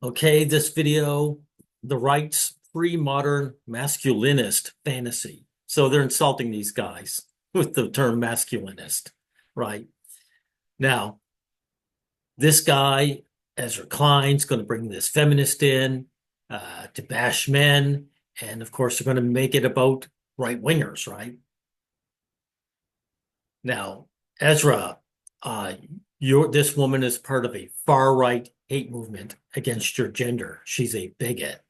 Okay, this video, the right's pre-modern masculinist fantasy. So they're insulting these guys with the term masculinist, right? Now, this guy, Ezra Klein's going to bring this feminist in to bash men. And of course, they're going to make it about right wingers, right? Now, Ezra, uh, this woman is part of a far right hate movement against your gender. She's a bigot.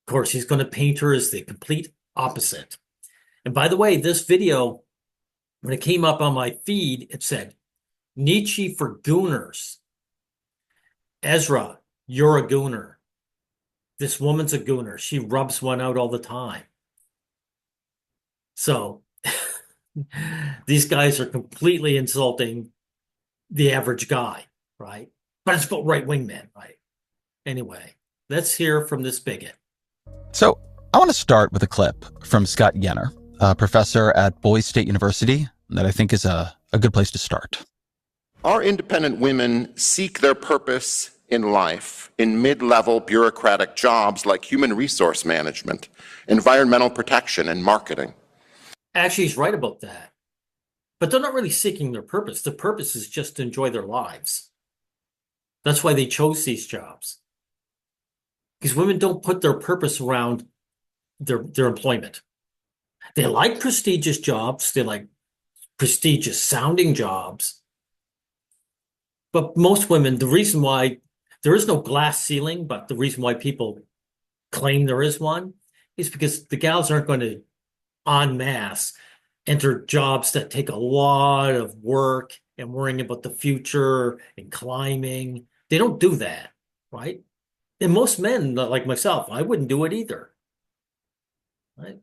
Of course, he's going to paint her as the complete opposite. And by the way, this video, when it came up on my feed, it said, Nietzsche for gooners. Ezra, you're a gooner. This woman's a gooner. She rubs one out all the time. So these guys are completely insulting the average guy, right? But it's about right-wing men, right? Anyway, let's hear from this bigot. So I want to start with a clip from Scott Yenner, a professor at Boise State University, that I think is a good place to start. Our independent women seek their purpose in life in mid-level bureaucratic jobs like human resource management, environmental protection, and marketing. Actually, he's right about that. But they're not really seeking their purpose. The purpose is just to enjoy their lives. That's why they chose these jobs. Because women don't put their purpose around their employment. They like prestigious jobs. They like prestigious sounding jobs. But most women, the reason why there is no glass ceiling, but the reason why people claim there is one is because the gals aren't going to en masse enter jobs that take a lot of work and worrying about the future and climbing. They don't do that, right? And most men, like myself, I wouldn't do it either, right?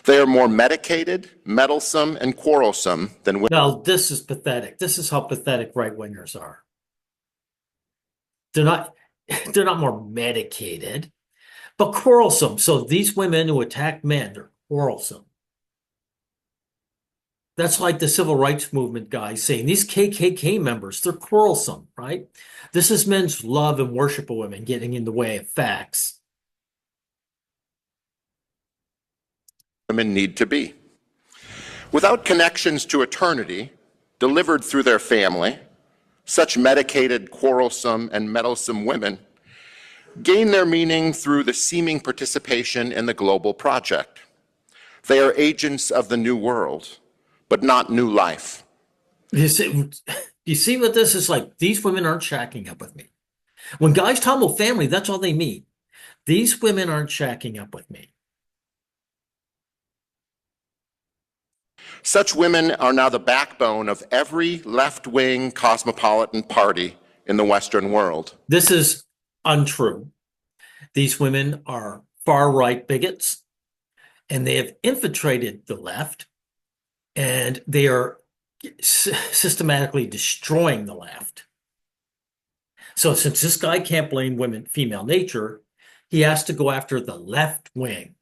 They are more medicated, meddlesome, and quarrelsome than women. Now, this is pathetic. This is how pathetic right-wingers are. They're not they're not more medicated, but quarrelsome. So these women who attack men, they're quarrelsome. That's like the civil rights movement guys saying these KKK members, they're quarrelsome, right? This is men's love and worship of women getting in the way of facts. Women need to be. Without connections to eternity delivered through their family, such medicated, quarrelsome, and meddlesome women gain their meaning through the seeming participation in the global project. They are agents of the new world, but not new life. You see what this is like? These women aren't shacking up with me. When guys talk about family, that's all they mean. These women aren't shacking up with me. Such women are now the backbone of every left-wing cosmopolitan party in the Western world. This is untrue. These women are far-right bigots, and they have infiltrated the left, and they are systematically destroying the left. So since this guy can't blame women, female nature, he has to go after the left wing.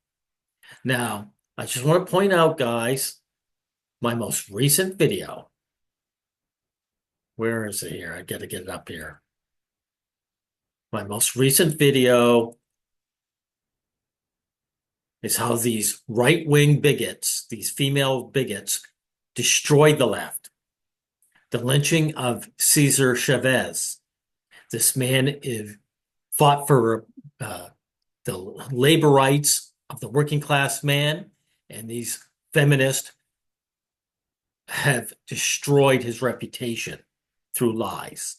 Now, I just want to point out, guys, my most recent video. Where is it here? I got to get it up here. My most recent video is how these right-wing bigots, these female bigots, destroyed the left. The lynching of Cesar Chavez. This man fought for the labor rights of the working class man, and these feminists have destroyed his reputation through lies.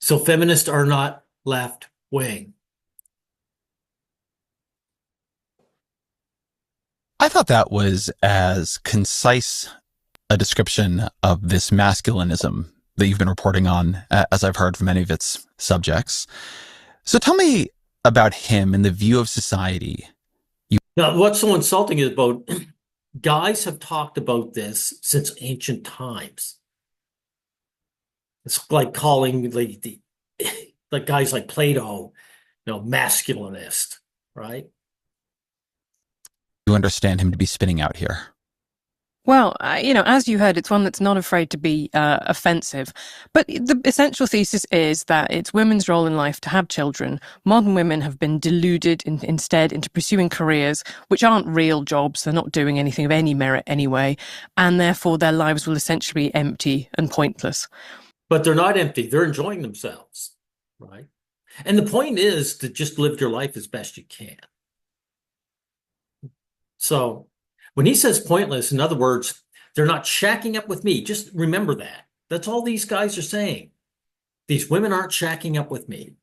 So feminists are not left wing. I thought that was as concise a description of this masculinism that you've been reporting on as I've heard from many of its subjects. So tell me about him and the view of society. Now, what's so insulting is about guys have talked about this since ancient times. It's like calling like guys like Plato, masculinist, right? You understand him to be spinning out here? Well, as you heard, it's one that's not afraid to be offensive. But the essential thesis is that it's women's role in life to have children. Modern women have been deluded instead into pursuing careers which aren't real jobs. They're not doing anything of any merit anyway. And therefore, their lives will essentially be empty and pointless. But they're not empty. They're enjoying themselves, right? And the point is to just live your life as best you can. So when he says pointless, in other words, they're not shacking up with me. Just remember that. That's all these guys are saying. These women aren't shacking up with me.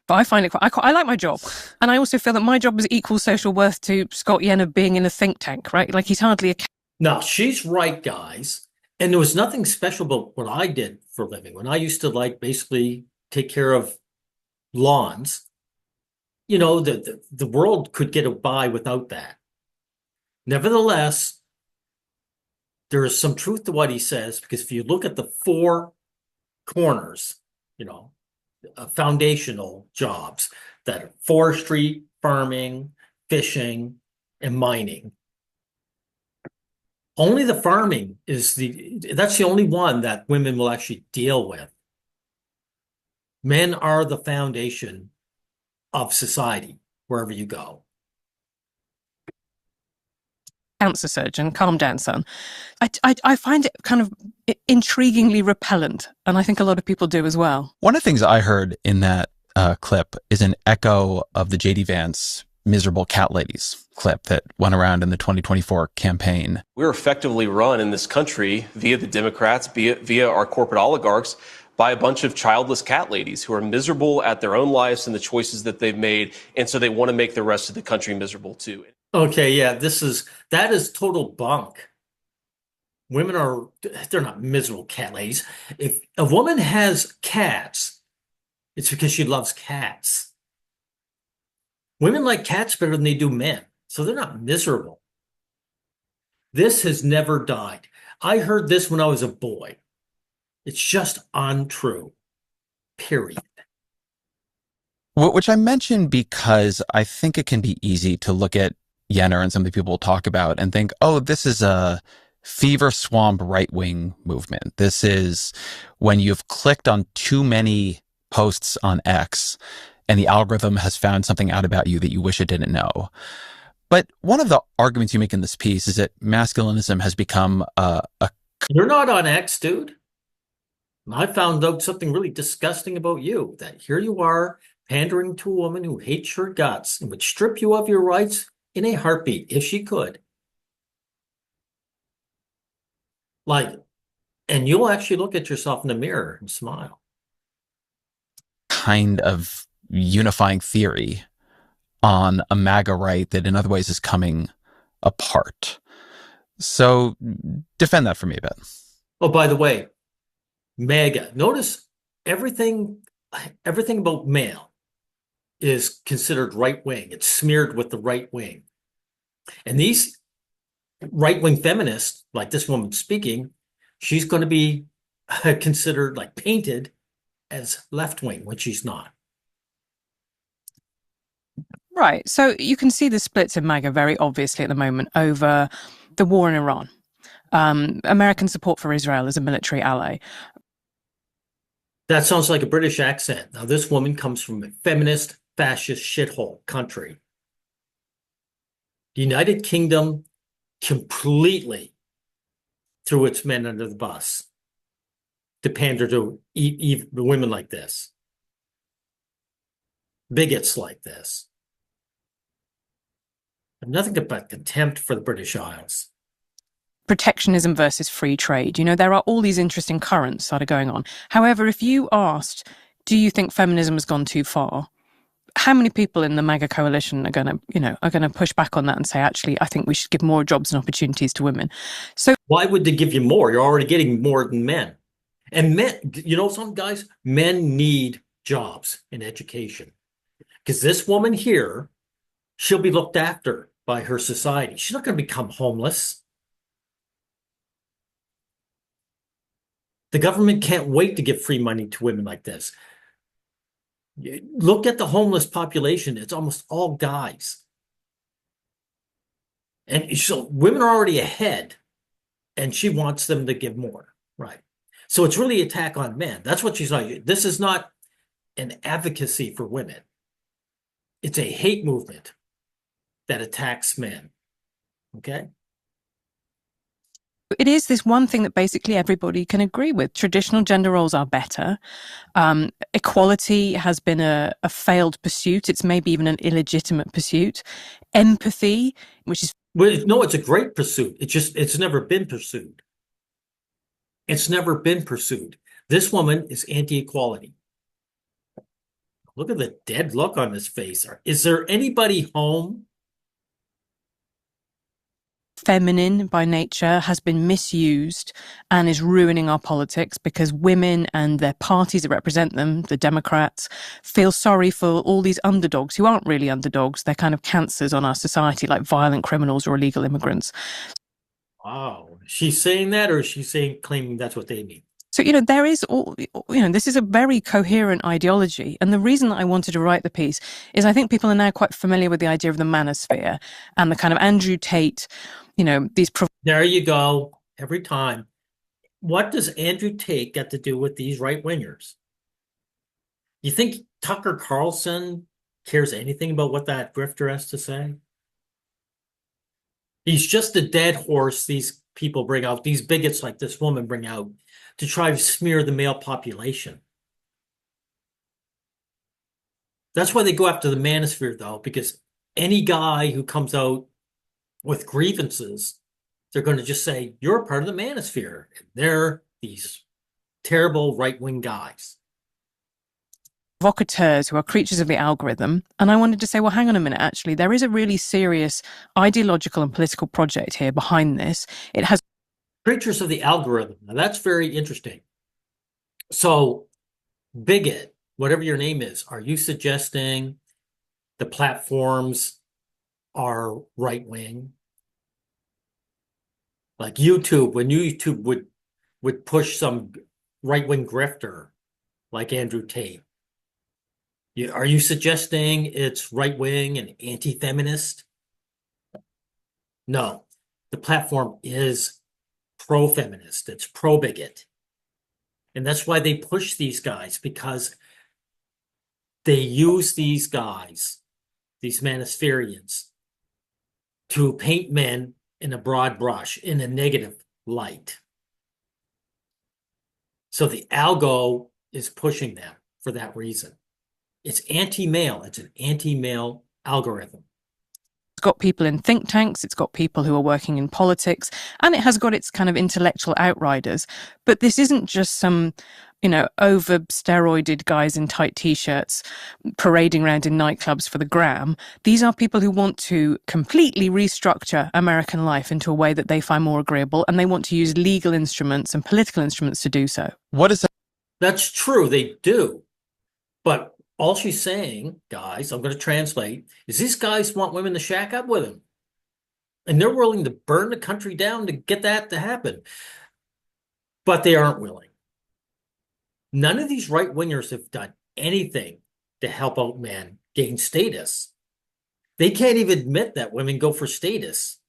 But I find I like my job. And I also feel that my job is equal social worth to Scott Yenna being in a think tank, right? Like he's hardly a... Now, she's right, guys. And there was nothing special about what I did for a living. When I used to basically take care of lawns, the world could get by without that. Nevertheless, there is some truth to what he says, because if you look at the four corners, foundational jobs that are forestry, farming, fishing, and mining. Only the farming that's the only one that women will actually deal with. Men are the foundation of society, wherever you go. Cancer surgeon, calm down, son. I find it kind of intriguingly repellent, and I think a lot of people do as well. One of the things I heard in that clip is an echo of the J.D. Vance miserable cat ladies clip that went around in the 2024 campaign. We're effectively run in this country via the Democrats, via our corporate oligarchs, by a bunch of childless cat ladies who are miserable at their own lives and the choices that they've made, and so they want to make the rest of the country miserable too. Okay, yeah, that is total bunk. They're not miserable cat ladies. If a woman has cats, it's because she loves cats. Women like cats better than they do men, so they're not miserable. This has never died. I heard this when I was a boy. It's just untrue. Period. Which I mentioned because I think it can be easy to look at Yenner and some of the people we'll talk about and think, oh, this is a fever swamp right-wing movement. This is when you've clicked on too many posts on X and the algorithm has found something out about you that you wish it didn't know. But one of the arguments you make in this piece is that masculinism has become a... You're not on X, dude. I found out something really disgusting about you, that here you are pandering to a woman who hates your guts and would strip you of your rights in a heartbeat if she could. And you'll actually look at yourself in the mirror and smile. Kind of unifying theory on a MAGA right that in other ways is coming apart. So defend that for me a bit. Oh, by the way, MAGA. Notice everything about male is considered right wing. It's smeared with the right wing. And these right wing feminists, like this woman speaking, she's going to be considered painted as left wing when she's not. Right. So you can see the splits in MAGA very obviously at the moment over the war in Iran, American support for Israel as a military ally. That sounds like a British accent. Now, this woman comes from a feminist, fascist shithole country. The United Kingdom completely threw its men under the bus to pander to women like this, bigots like this. I have nothing but contempt for the British Isles. Protectionism versus free trade. There are all these interesting currents that are going on. However, if you asked, do you think feminism has gone too far? How many people in the MAGA coalition are going to push back on that and say, actually, I think we should give more jobs and opportunities to women? So why would they give you more? You're already getting more than men. And men, some guys, men need jobs and education. Because this woman here, she'll be looked after by her society. She's not going to become homeless. The government can't wait to give free money to women like this. Look at the homeless population. It's almost all guys. And so women are already ahead and she wants them to give more. Right. So it's really an attack on men. That's what she's like. This is not an advocacy for women. It's a hate movement that attacks men. Okay. It is this one thing that basically everybody can agree with. Traditional gender roles are better. Equality has been a failed pursuit. It's maybe even an illegitimate pursuit. Empathy, which is... Well, no, it's a great pursuit. It's never been pursued. It's never been pursued. This woman is anti-equality. Look at the dead look on his face. Is there anybody home? Feminine by nature has been misused and is ruining our politics because women and their parties that represent them, the Democrats, feel sorry for all these underdogs who aren't really underdogs. They're kind of cancers on our society, like violent criminals or illegal immigrants. Wow. She's saying that, or is she claiming that's what they mean? So, there is this is a very coherent ideology. And the reason that I wanted to write the piece is I think people are now quite familiar with the idea of the manosphere and the kind of Andrew Tate, these... There you go. Every time. What does Andrew Tate got to do with these right-wingers? You think Tucker Carlson cares anything about what that grifter has to say? He's just a dead horse these people bring out, these bigots like this woman bring out, to try to smear the male population. That's why they go after the manosphere, though, because any guy who comes out with grievances, they're going to just say, you're a part of the manosphere. And they're these terrible right-wing guys. Provocateurs who are creatures of the algorithm. And I wanted to say, well, hang on a minute, actually, there is a really serious ideological and political project here behind this. It has... Creatures of the algorithm. Now, that's very interesting. So, Bigot, whatever your name is, are you suggesting the platforms are right-wing? Like YouTube, when YouTube would push some right-wing grifter like Andrew Tate, are you suggesting it's right-wing and anti-feminist? No, the platform is pro-feminist. It's pro-bigot. And that's why they push these guys, because they use these guys, these manospherians, to paint men in a broad brush, in a negative light. So the algo is pushing them for that reason. It's anti-male. It's an anti-male algorithm. It's got people in think tanks, it's got people who are working in politics, and it has got its kind of intellectual outriders. But this isn't just some, over steroided guys in tight t-shirts parading around in nightclubs for the gram. These are people who want to completely restructure American life into a way that they find more agreeable, and they want to use legal instruments and political instruments to do so. What is that? That's true, they do. But all she's saying, guys, I'm going to translate, is these guys want women to shack up with them. And they're willing to burn the country down to get that to happen. But they aren't willing. None of these right-wingers have done anything to help out men gain status. They can't even admit that women go for status.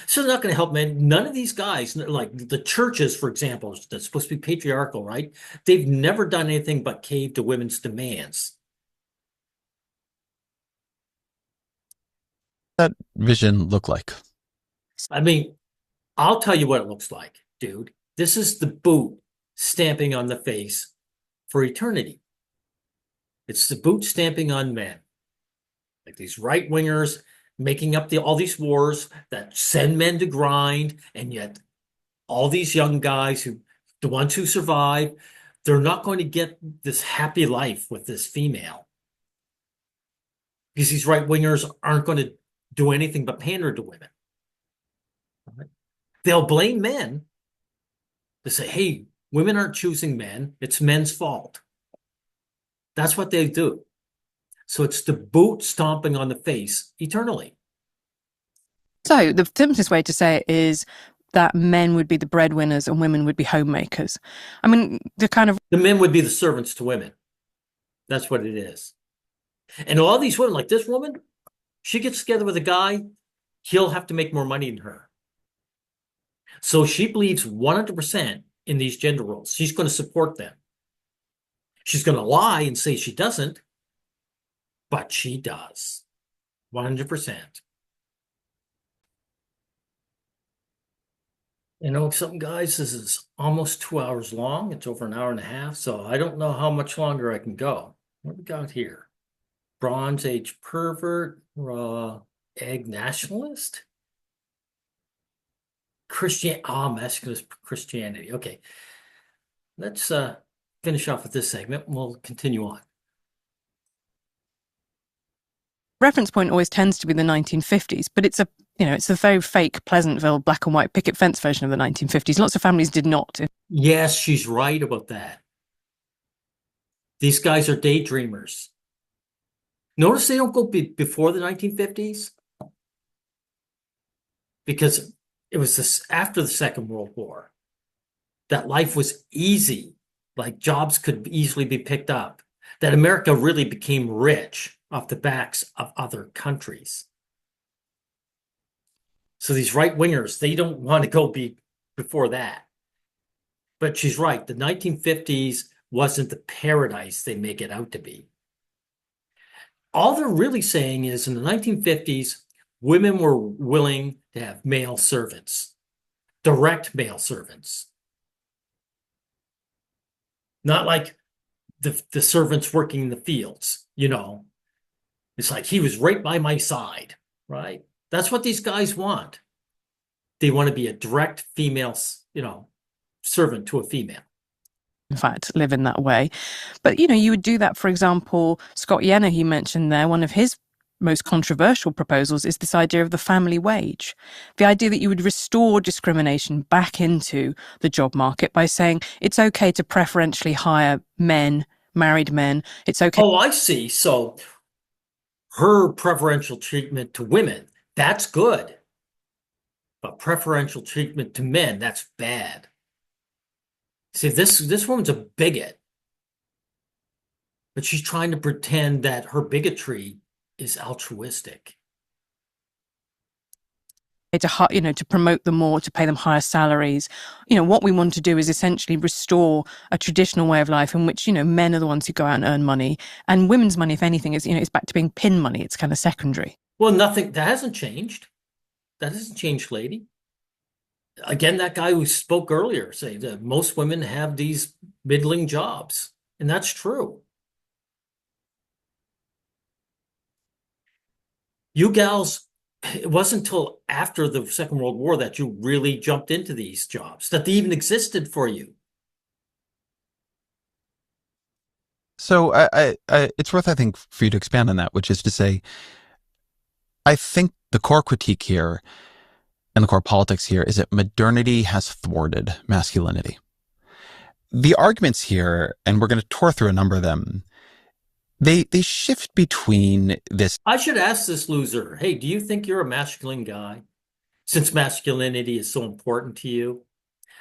So they're not going to help men. None of these guys, like the churches, for example, that's supposed to be patriarchal, right? They've never done anything but cave to women's demands. That vision look like? I mean, I'll tell you what it looks like, dude. This is the boot stamping on the face for eternity. It's the boot stamping on men. Like these right-wingers making up all these wars that send men to grind, and yet all these young guys, the ones who survive, they're not going to get this happy life with this female. Because these right-wingers aren't going to do anything but pander to women. Right? They'll blame men. They say, hey, women aren't choosing men. It's men's fault. That's what they do. So it's the boot stomping on the face eternally. So the simplest way to say it is that men would be the breadwinners and women would be homemakers. I mean, the men would be the servants to women. That's what it is. And all these women, like this woman, she gets together with a guy, he'll have to make more money than her. So she believes 100% in these gender roles. She's going to support them. She's going to lie and say she doesn't, but she does. 100%. You know something, guys? This is almost 2 hours long. It's over an hour and a half, so I don't know how much longer I can go. What we got here? Bronze Age pervert, raw egg nationalist, masculinist Christianity. Okay, let's finish off with this segment. We'll continue on. Reference point always tends to be the 1950s, but it's a very fake Pleasantville black and white picket fence version of the 1950s. Lots of families did not. Yes, she's right about that. These guys are daydreamers. Notice they don't go before the 1950s because it was after the Second World War that life was easy, like jobs could easily be picked up, that America really became rich off the backs of other countries. So these right-wingers, they don't want to go before that. But she's right. The 1950s wasn't the paradise they make it out to be. All they're really saying is in the 1950s, women were willing to have male servants, direct male servants. Not like the servants working in the fields, you know. It's like he was right by my side, right? That's what these guys want. They want to be a direct female, servant to a female. In fact, live in that way. But, you would do that, for example, Scott Yenna, he mentioned there, one of his most controversial proposals is this idea of the family wage. The idea that you would restore discrimination back into the job market by saying it's okay to preferentially hire men, married men. It's okay. Oh, I see. So her preferential treatment to women, that's good. But preferential treatment to men, that's bad. See, this woman's a bigot. But she's trying to pretend that her bigotry is altruistic. To promote them more, to pay them higher salaries. What we want to do is essentially restore a traditional way of life in which, men are the ones who go out and earn money. And women's money, if anything, is back to being pin money. It's kind of secondary. Well, that hasn't changed. That hasn't changed, lady. Again, that guy who spoke earlier saying that most women have these middling jobs. And that's true. You gals, it wasn't until after the Second World War that you really jumped into these jobs, that they even existed for you. So it's worth, I think, for you to expand on that, which is to say, I think the core critique here and the core politics here is that modernity has thwarted masculinity. The arguments here, and we're going to tour through a number of them, they shift between this. I should ask this loser, hey, do you think you're a masculine guy? Since masculinity is so important to you.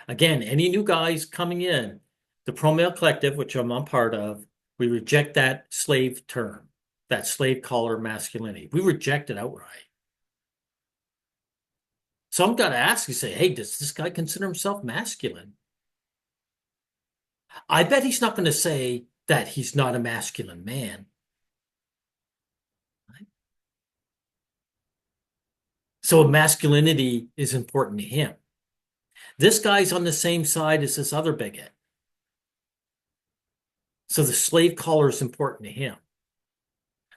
Again, any new guys coming in, the pro-male collective, which I'm a part of, we reject that slave term, that slave collar masculinity. We reject it outright. So I'm going to ask you, say, hey, does this guy consider himself masculine? I bet he's not going to say that he's not a masculine man. Right? So masculinity is important to him. This guy's on the same side as this other bigot. So the slave collar is important to him.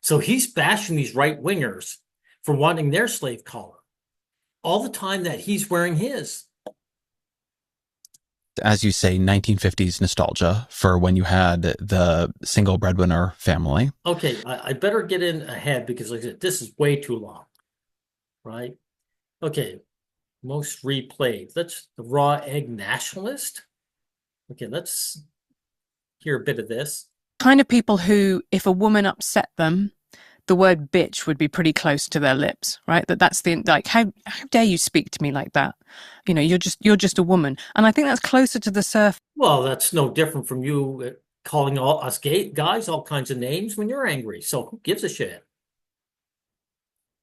So he's bashing these right-wingers for wanting their slave collar all the time that he's wearing his. As you say, 1950s nostalgia for when you had the single breadwinner family. Okay, I better get in ahead because like I said, this is way too long, right? Okay, most replayed. Let's the raw egg nationalist. Okay, let's hear a bit of this. Kind of people who, if a woman upset them, the word bitch would be pretty close to their lips, right? That's the, like, how dare you speak to me like that? You're just a woman. And I think that's closer to the surf. Well, that's no different from you calling all us gay guys all kinds of names when you're angry. So who gives a shit?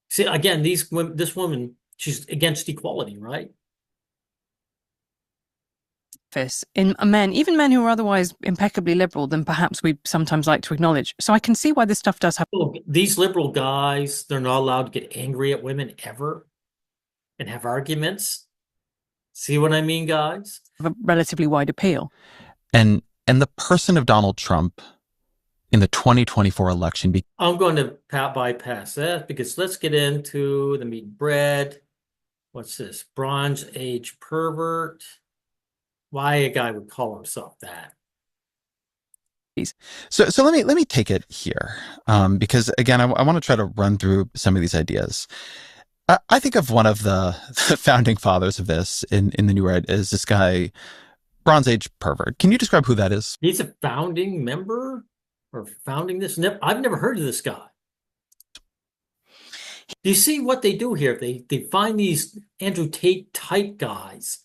See, again, this woman, she's against equality, right? In men, even men who are otherwise impeccably liberal than perhaps we sometimes like to acknowledge. So I can see why this stuff does have Look, these liberal guys, they're not allowed to get angry at women ever and have arguments. See what I mean, guys? a relatively wide appeal. And the person of Donald Trump in the 2024 election. I'm going to bypass that because let's get into the meat and bread. What's this? Bronze Age pervert. Why a guy would call himself that? So let me take it here, because again, I want to try to run through some of these ideas. I think of one of the founding fathers of this in the New Right is this guy, Bronze Age pervert. Can you describe who that is? He's a founding member or founding this. I've never heard of this guy. Do you see what they do here? They find these Andrew Tate type guys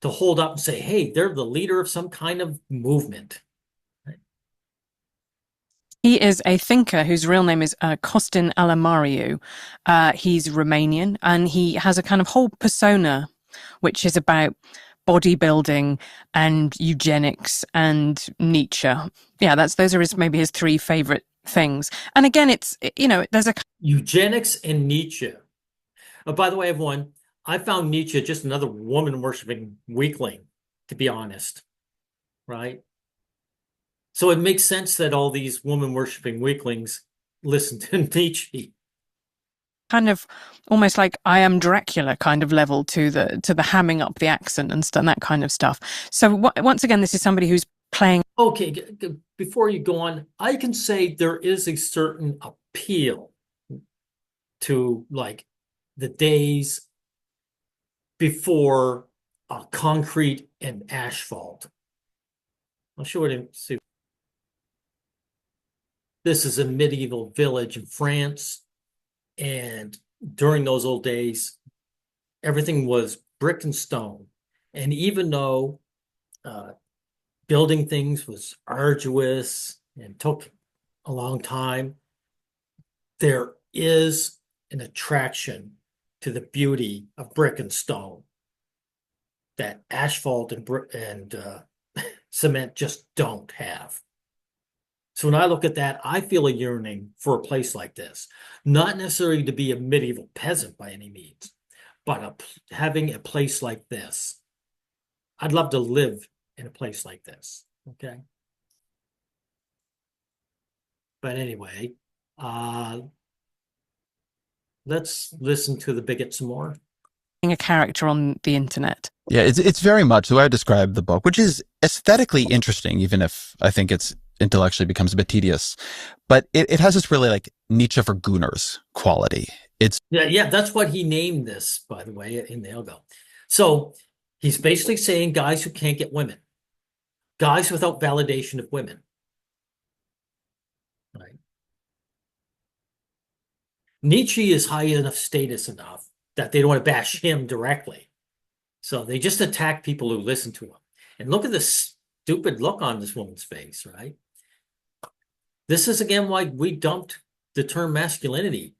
to hold up and say, hey, they're the leader of some kind of movement. He is a thinker whose real name is Costin Alamariu. He's Romanian, and he has a kind of whole persona which is about bodybuilding and eugenics and Nietzsche. Yeah, those are maybe his three favorite things. And again, it's, there's a eugenics and Nietzsche. Oh, by the way, everyone, I found Nietzsche just another woman-worshipping weakling, to be honest, right? So it makes sense that all these woman-worshipping weaklings listen to Nietzsche. Kind of almost like I am Dracula kind of level to the hamming up the accent and that kind of stuff. So once again, this is somebody who's playing. Okay, before you go on, I can say there is a certain appeal to like the days before concrete and asphalt. I'll show it. See. This is a medieval village in France. And during those old days, everything was brick and stone. And even though building things was arduous and took a long time, there is an attraction to the beauty of brick and stone that asphalt and cement just don't have. So when I look at that, I feel a yearning for a place like this. Not necessarily to be a medieval peasant by any means, but having a place like this. I'd love to live in a place like this, okay? But anyway, let's listen to the Bigot some more. A character on the internet. Yeah, it's very much the way I describe the book, which is aesthetically interesting, even if I think it's intellectually becomes a bit tedious. But it has this really like Nietzsche for Gooners quality. It's yeah, that's what he named this, by the way, in the Elgo. So he's basically saying guys who can't get women, guys without validation of women. Right. Nietzsche is high enough status enough that they don't want to bash him directly. So they just attack people who listen to him. And look at this stupid look on this woman's face, right? This is again why we dumped the term masculinity.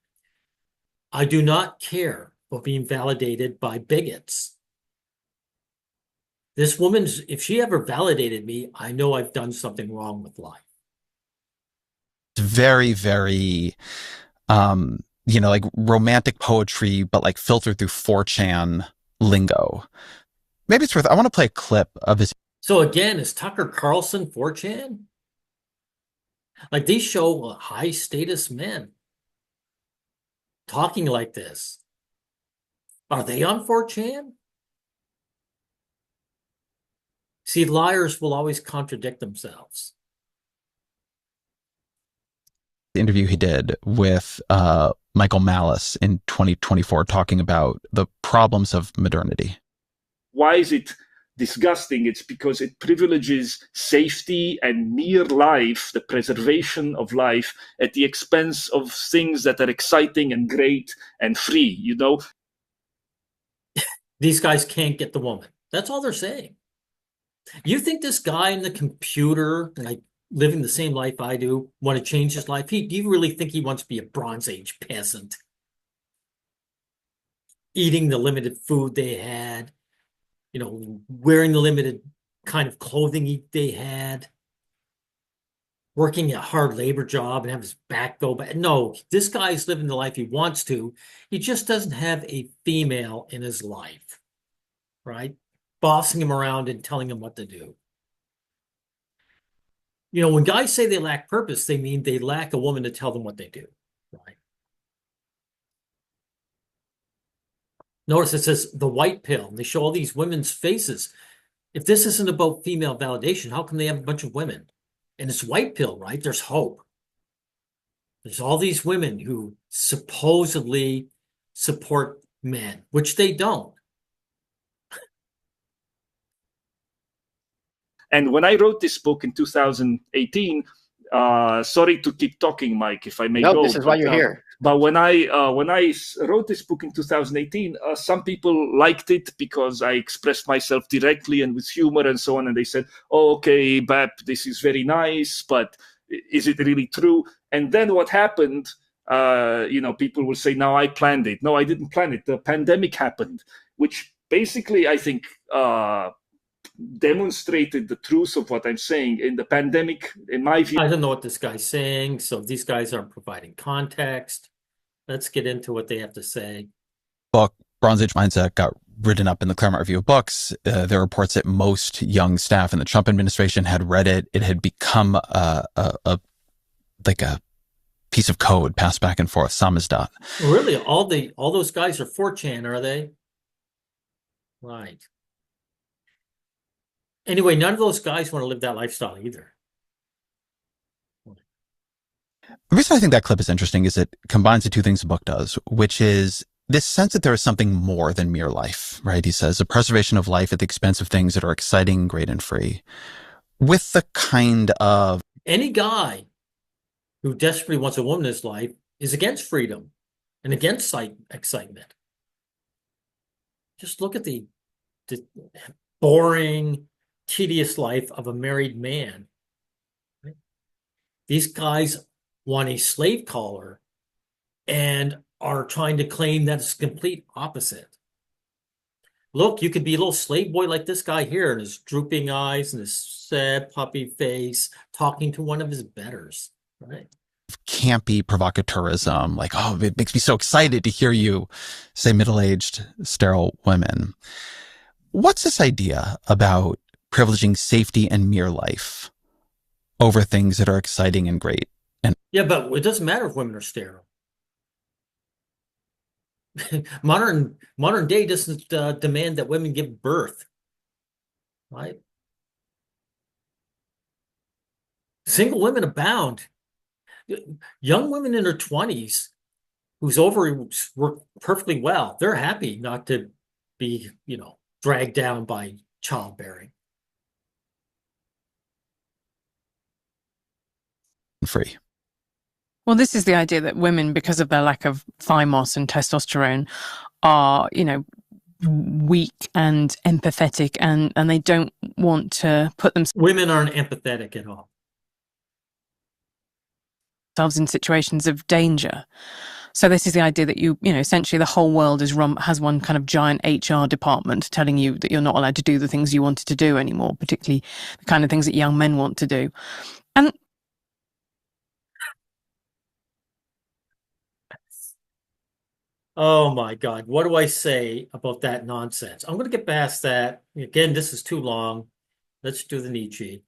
I do not care about being validated by bigots. This woman's, if she ever validated me, I know I've done something wrong with life. Very, very, like romantic poetry, but like filtered through 4chan lingo. Maybe it's worth, I want to play a clip of his. So again, is Tucker Carlson 4chan? Like these show high status men talking like this. Are they on 4chan? See, liars will always contradict themselves. The interview he did with Michael Malice in 2024 talking about the problems of modernity. Why is it disgusting? It's because it privileges safety and mere life, the preservation of life, at the expense of things that are exciting and great and free, These guys can't get the woman. That's all they're saying. You think this guy in the computer, like living the same life I do, want to change his life? Do you really think he wants to be a Bronze Age peasant? eating the limited food they had, wearing the limited kind of clothing they had, working a hard labor job and have his back go back. No, this guy's living the life he wants to. He just doesn't have a female in his life, right? Bossing him around and telling him what to do. When guys say they lack purpose, they mean they lack a woman to tell them what they do, right? Notice it says the white pill. And they show all these women's faces. If this isn't about female validation, how come they have a bunch of women? And it's white pill, right? There's hope. There's all these women who supposedly support men, which they don't. And when I wrote this book in 2018, sorry to keep talking, Mike, if I may go. No, this is why you're here. But when I wrote this book in 2018, some people liked it because I expressed myself directly and with humor and so on. And they said, "Oh, okay, Bap, this is very nice, but is it really true?" And then what happened? People will say, "No, I planned it." No, I didn't plan it. The pandemic happened, which basically I think demonstrated the truth of what I'm saying. In the pandemic, in my view, I don't know what this guy's saying, so these guys aren't providing context. Let's get into what they have to say. Book Bronze Age Mindset got written up in the Claremont Review of Books. There are reports that most young staff in the Trump administration had read it. It had become a piece of code passed back and forth. Samizdat. Really, all those guys are 4chan, are they? Right. Anyway, none of those guys want to live that lifestyle either. The reason I think that clip is interesting is it combines the two things the book does, which is this sense that there is something more than mere life, right? He says, the preservation of life at the expense of things that are exciting, great, and free. With the kind of... Any guy who desperately wants a woman in his life is against freedom and against excitement. Just look at the boring, tedious life of a married man. Right? These guys want a slave collar and are trying to claim that it's the complete opposite. Look, you could be a little slave boy like this guy here and his drooping eyes and his sad puppy face talking to one of his betters, right? Campy provocateurism, like, oh, it makes me so excited to hear you say middle-aged, sterile women. What's this idea about privileging safety and mere life over things that are exciting and great? Yeah, but it doesn't matter if women are sterile. Modern day doesn't demand that women give birth, right? Single women abound. Young women in their 20s whose ovaries work perfectly well, they're happy not to be, dragged down by childbearing. Free. Well, this is the idea that women, because of their lack of thymos and testosterone, are, weak and empathetic, and they don't want to put Women aren't empathetic at all. themselves in situations of danger. So this is the idea that essentially the whole world has one kind of giant HR department telling you that you're not allowed to do the things you wanted to do anymore, particularly the kind of things that young men want to do. And oh my God, what do I say about that nonsense? I'm going to get past that. Again, this is too long. Let's do the Nietzsche.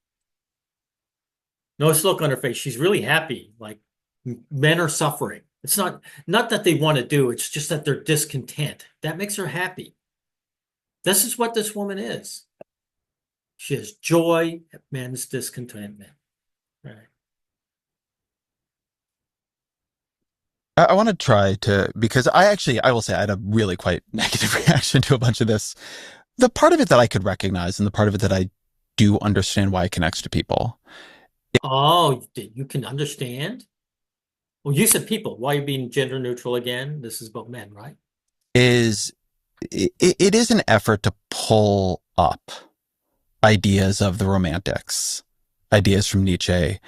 Notice the look on her face. She's really happy. Like men are suffering. It's not that they want to do, it's just that they're discontent. That makes her happy. This is what this woman is. She has joy at men's discontentment. Right. I want to try to, because I will say I had a really quite negative reaction to a bunch of this. The part of it that I could recognize and the part of it that I do understand why it connects to people. Oh, you can understand? Well, you said people. Why are you being gender neutral again? This is about men, right? It is an effort to pull up ideas of the romantics, ideas from Nietzsche,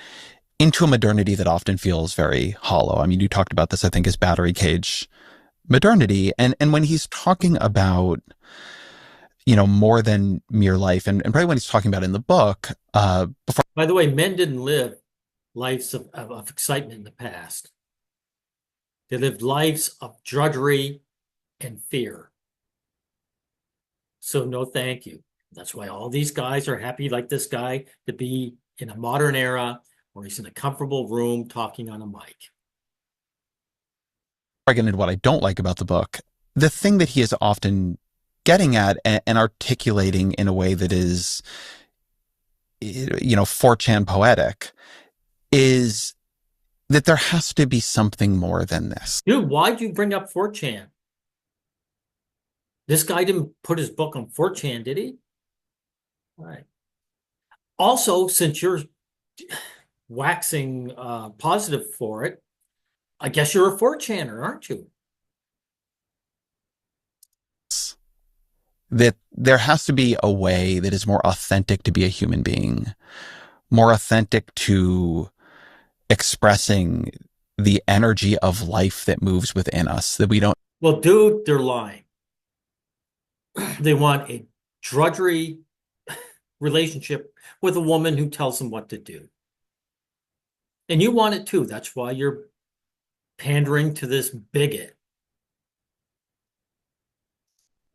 into a modernity that often feels very hollow. I mean, you talked about this, I think, as battery cage modernity. And when he's talking about, more than mere life, and probably when he's talking about in the book, before. By the way, men didn't live lives of excitement in the past. They lived lives of drudgery and fear. So no, thank you. That's why all these guys are happy, like this guy, to be in a modern era where he's in a comfortable room talking on a mic. I get into what I don't like about the book, the thing that he is often getting at and articulating in a way that is, 4chan poetic, is that there has to be something more than this. Dude, why'd you bring up 4chan? This guy didn't put his book on 4chan, did he? All right. Also, since you're waxing positive for it, I guess you're a 4chaner, aren't you? That there has to be a way that is more authentic to be a human being, more authentic to expressing the energy of life that moves within us, that we don't. Well, dude, they're lying. They want a drudgery relationship with a woman who tells them what to do. And you want it too. That's why you're pandering to this bigot.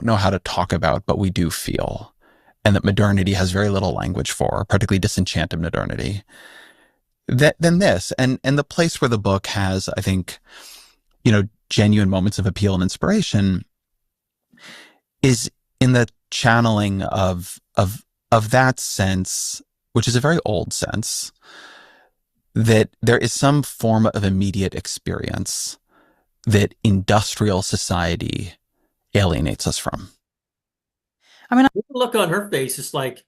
Know how to talk about, but we do feel, and that modernity has very little language for, particularly disenchanted modernity. Than this, and the place where the book has, I think, genuine moments of appeal and inspiration is in the channeling of that sense, which is a very old sense, that there is some form of immediate experience that industrial society alienates us from. I mean, The look on her face is like,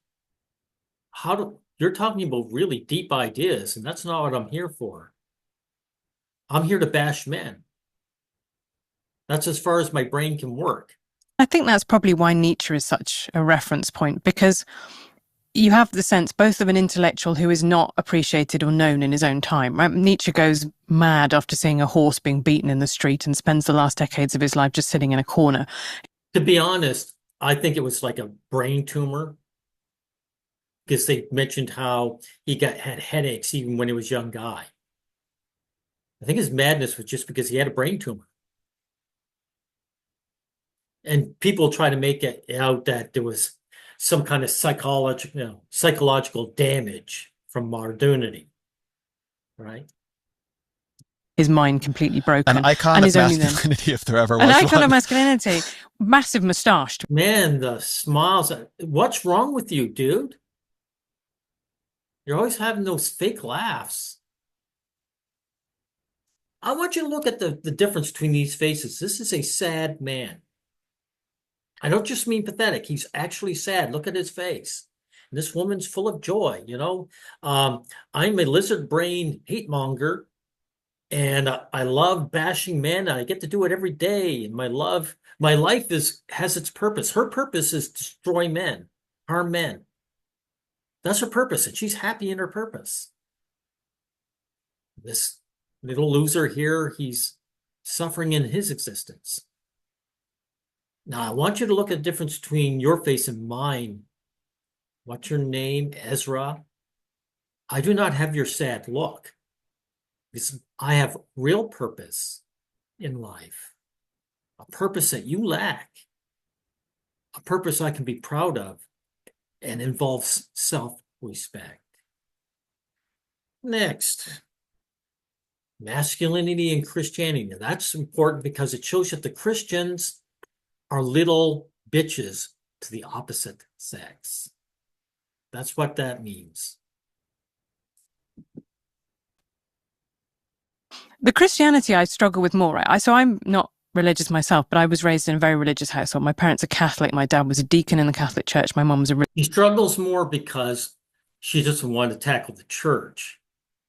you're talking about really deep ideas, and that's not what I'm here for. I'm here to bash men. That's as far as my brain can work. I think that's probably why Nietzsche is such a reference point, because you have the sense both of an intellectual who is not appreciated or known in his own time. Right? Nietzsche goes mad after seeing a horse being beaten in the street and spends the last decades of his life just sitting in a corner. To be honest, I think it was like a brain tumor, because they mentioned how he had headaches even when he was a young guy. I think his madness was just because he had a brain tumor. And people try to make it out that there was some kind of psychological damage from modernity, right? His mind completely broken. An icon of masculinity, if there ever was an icon one. of masculinity. Massive moustache. Man, the smiles. What's wrong with you, dude? You're always having those fake laughs. I want you to look at the difference between these faces. This is a sad man. I don't just mean pathetic. He's actually sad. Look at his face. And this woman's full of joy, I'm a lizard brain hate monger, and I love bashing men. I get to do it every day. And my life has its purpose. Her purpose is destroy men, harm men. That's her purpose, and she's happy in her purpose. This little loser here, he's suffering in his existence. Now, I want you to look at the difference between your face and mine. What's your name, Ezra? I do not have your sad look, because I have real purpose in life, a purpose that you lack, a purpose I can be proud of, and involves self-respect. Next, masculinity and Christianity. Now, that's important because it shows that the Christians are little bitches to the opposite sex. That's what that means. The Christianity I struggle with more, right? So I'm not religious myself, but I was raised in a very religious household. My parents are Catholic. My dad was a deacon in the Catholic Church. My mum was a... She struggles more because she doesn't want to tackle the church.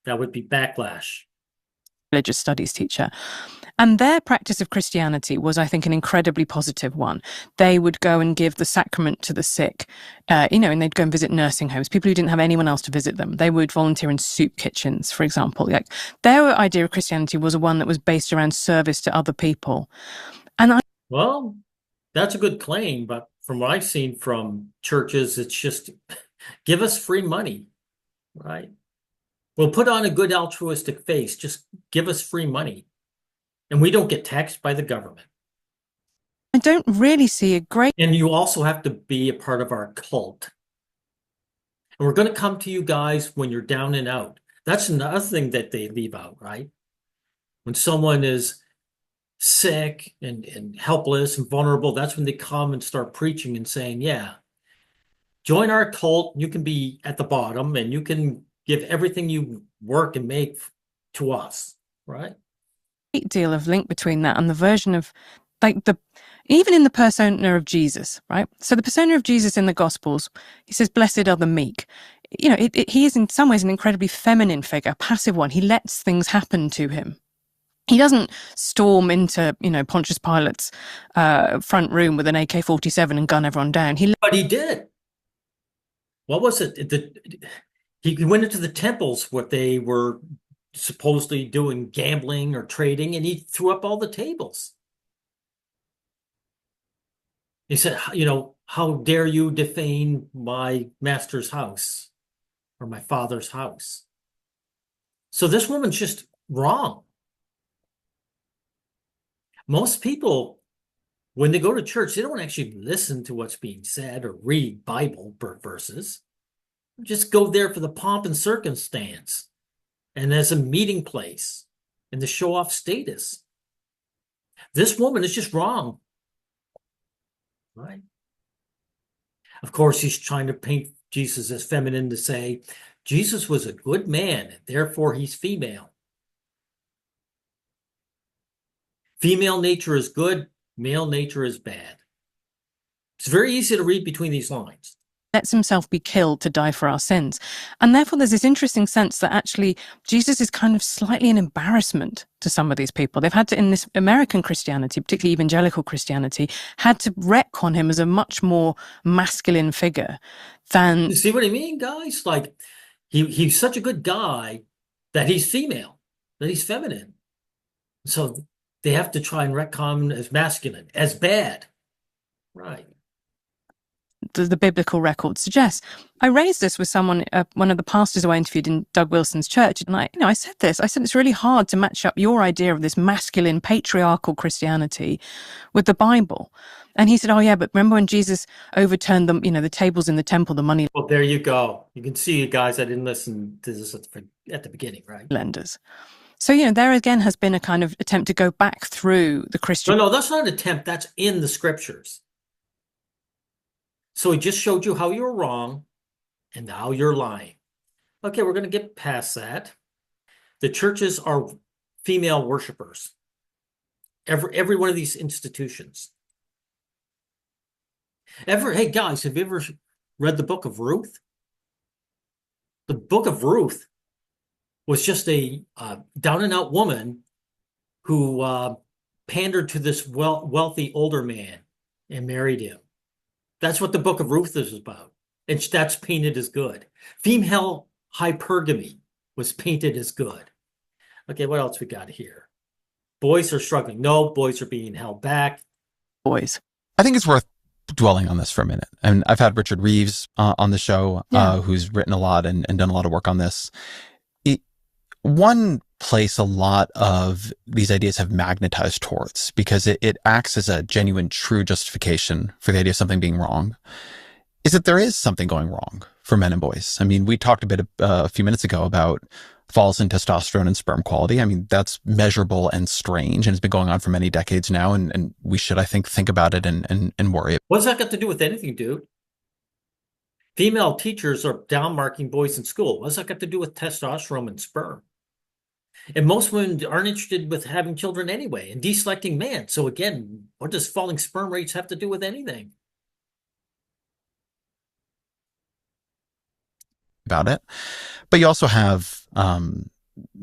That would be backlash. Religious studies teacher. And their practice of Christianity was, I think, an incredibly positive one. They would go and give the sacrament to the sick, and they'd go and visit nursing homes, people who didn't have anyone else to visit them. They would volunteer in soup kitchens, for example. Like, their idea of Christianity was one that was based around service to other people. Well, that's a good claim, but from what I've seen from churches, it's just give us free money, right? We'll put on a good altruistic face. Just give us free money. And we don't get taxed by the government. I don't really see a great And you also have to be a part of our cult. And we're going to come to you guys when you're down and out. That's another thing that they leave out, right? When someone is sick and helpless and vulnerable, that's when they come and start preaching and saying, yeah, join our cult. You can be at the bottom and you can give everything you work and make to us, right? deal of link between that and the version of like the even in the persona of Jesus, right? So the persona of Jesus in the Gospels, he says, "Blessed are the meek." You know, he is in some ways an incredibly feminine figure, a passive one. He lets things happen to him. He doesn't storm into, Pontius Pilate's front room with an AK-47 and gun everyone down. But he did. What was it? He went into the temples, what they were supposedly doing gambling or trading, and he threw up all the tables. He said, how dare you defame my master's house or my father's house? So this woman's just wrong. Most people, when they go to church, they don't actually listen to what's being said or read Bible verses. Just go there for the pomp and circumstance and as a meeting place and to show off status. This woman is just wrong, right? Of course, he's trying to paint Jesus as feminine to say Jesus was a good man, and therefore he's female. Female nature is good, male nature is bad. It's very easy to read between these lines. Lets himself be killed to die for our sins. And therefore there's this interesting sense that actually Jesus is kind of slightly an embarrassment to some of these people. They've had to, in this American Christianity, particularly evangelical Christianity, had to retcon him as a much more masculine figure than... You see what I mean, guys? Like, he's such a good guy that he's female, that he's feminine. So they have to try and retcon him as masculine, as bad. Right. The biblical record suggests. I raised this with someone, one of the pastors who I interviewed in Doug Wilson's church, and I said it's really hard to match up your idea of this masculine patriarchal Christianity with the Bible. And he said, oh yeah, but remember when Jesus overturned the tables in the temple, the money... Well, there you go. You can see, guys, I didn't listen to this at the beginning, right? Lenders. So, there again has been a kind of attempt to go back through the Christian... No, that's not an attempt. That's in the scriptures. So he just showed you how you were wrong, and now you're lying. Okay, we're going to get past that. The churches are female worshipers. Every one of these institutions. Hey, guys, have you ever read the book of Ruth? The book of Ruth was just a down-and-out woman who pandered to this wealthy older man and married him. That's what the book of Ruth is about. And that's painted as good. Female hypergamy was painted as good. Okay, what else we got here? Boys are struggling. No, boys are being held back. Boys. I think it's worth dwelling on this for a minute. And I've had Richard Reeves on the show, who's written a lot and done a lot of work on this. One place a lot of these ideas have magnetized towards, because it acts as a genuine, true justification for the idea of something being wrong, is that there is something going wrong for men and boys. I mean, we talked a few minutes ago about falls in testosterone and sperm quality. I mean, that's measurable and strange, and it's been going on for many decades now, and we should, I think about it and worry. What's that got to do with anything, dude? Female teachers are down-marking boys in school. What's that got to do with testosterone and sperm? And most women aren't interested with having children anyway and deselecting men. So again, what does falling sperm rates have to do with anything? About it. But you also have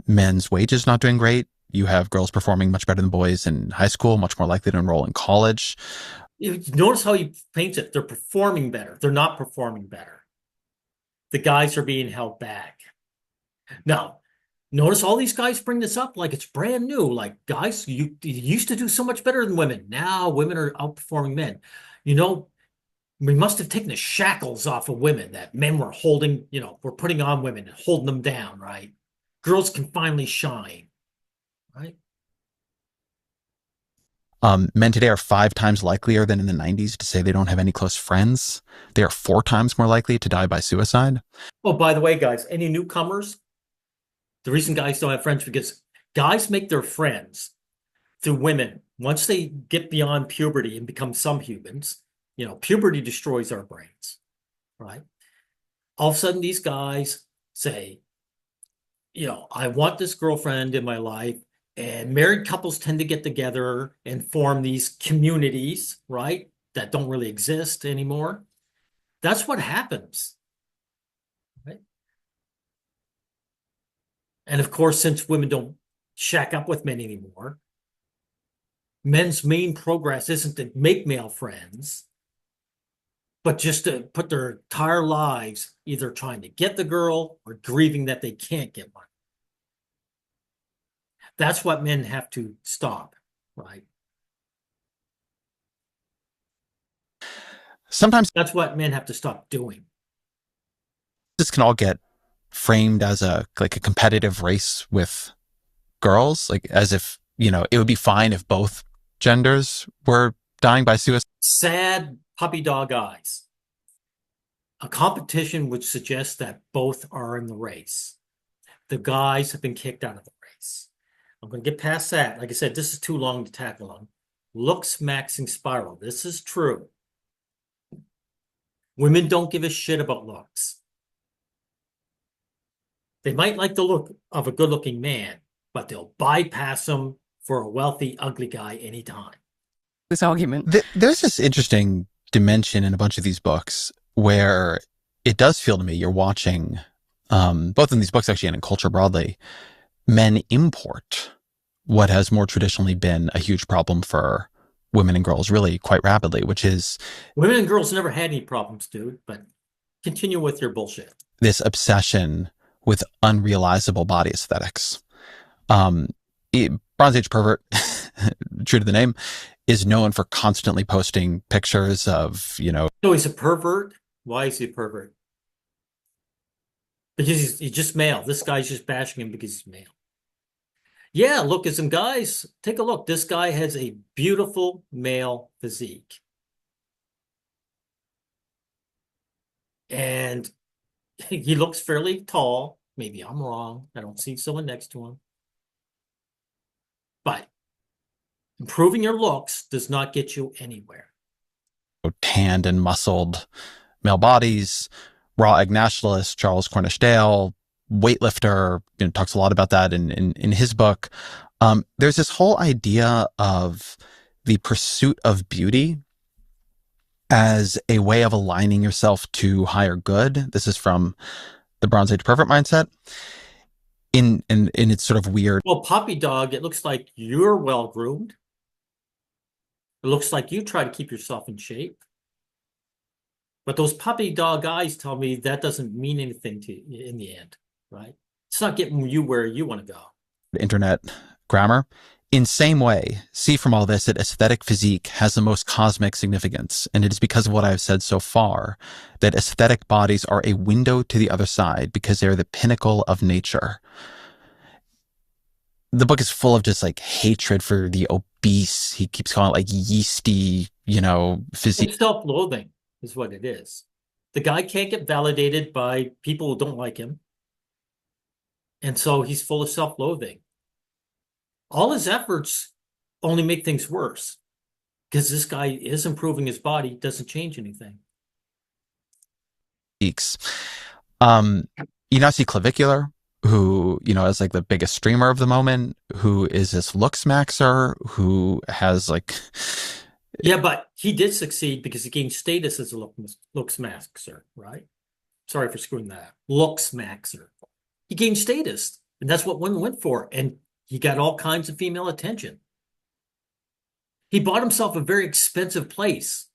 men's wages not doing great. You have girls performing much better than boys in high school, much more likely to enroll in college. You notice how he paints it. They're performing better. They're not performing better. The guys are being held back. Now, Notice all these guys bring this up like it's brand new. Like, guys, you used to do so much better than women. Now women are outperforming men. You know, we must have taken the shackles off of women that men were holding, we're putting on women and holding them down, right? Girls can finally shine, right? Men today are 5 times likelier than in the 90s to say they don't have any close friends. They are 4 times more likely to die by suicide. Oh, by the way, guys, any newcomers, the reason guys don't have friends because guys make their friends through women. Once they get beyond puberty and become some humans, puberty destroys our brains, right? All of a sudden, these guys say, I want this girlfriend in my life. And married couples tend to get together and form these communities, right? That don't really exist anymore. That's what happens, right? And of course, since women don't shack up with men anymore, men's main progress isn't to make male friends, but just to put their entire lives either trying to get the girl or grieving that they can't get one. That's what men have to stop, right? Sometimes That's what men have to stop doing. this can all get framed as a competitive race with girls, like as if, it would be fine if both genders were dying by suicide. Sad puppy dog eyes. A competition which suggests that both are in the race. The guys have been kicked out of the race. I'm going to get past that. Like I said, this is too long to tackle on. Looks maxing spiral. This is true. Women don't give a shit about looks. They might like the look of a good-looking man, but they'll bypass him for a wealthy, ugly guy anytime. This argument. There's this interesting dimension in a bunch of these books where it does feel to me you're watching, both in these books actually and in culture broadly, men import what has more traditionally been a huge problem for women and girls really quite rapidly, which is women and girls never had any problems, dude, but continue with your bullshit. This obsession with unrealizable body aesthetics. Bronze Age pervert, true to the name, is known for constantly posting pictures of, So he's a pervert? Why is he a pervert? Because he's just male. This guy's just bashing him because he's male. Yeah, look at some guys. Take a look. This guy has a beautiful male physique. And he looks fairly tall. Maybe I'm wrong. I don't see someone next to him. But improving your looks does not get you anywhere. Tanned and muscled male bodies, raw egg nationalist, Charles Cornish Dale, weightlifter, talks a lot about that in his book. There's this whole idea of the pursuit of beauty as a way of aligning yourself to higher good. This is from the Bronze Age pervert mindset. In its sort of weird. Well, puppy dog, it looks like you're well groomed. It looks like you try to keep yourself in shape. But those puppy dog eyes tell me that doesn't mean anything to you in the end, right? It's not getting you where you want to go. Internet grammar. In same way, see from all this that aesthetic physique has the most cosmic significance, and it is because of what I have said so far that aesthetic bodies are a window to the other side because they are the pinnacle of nature. The book is full of just hatred for the obese. He keeps calling it yeasty, physique. It's self-loathing is what it is. The guy can't get validated by people who don't like him. And so he's full of self-loathing. All his efforts only make things worse because this guy is improving his body, doesn't change anything. You now see Clavicular, who, is the biggest streamer of the moment, who is this looks maxer, who has Yeah, but he did succeed because he gained status as a looks maxer, right? Sorry for screwing that up. Looks maxer. He gained status, and that's what women went for. And he got all kinds of female attention. He bought himself a very expensive place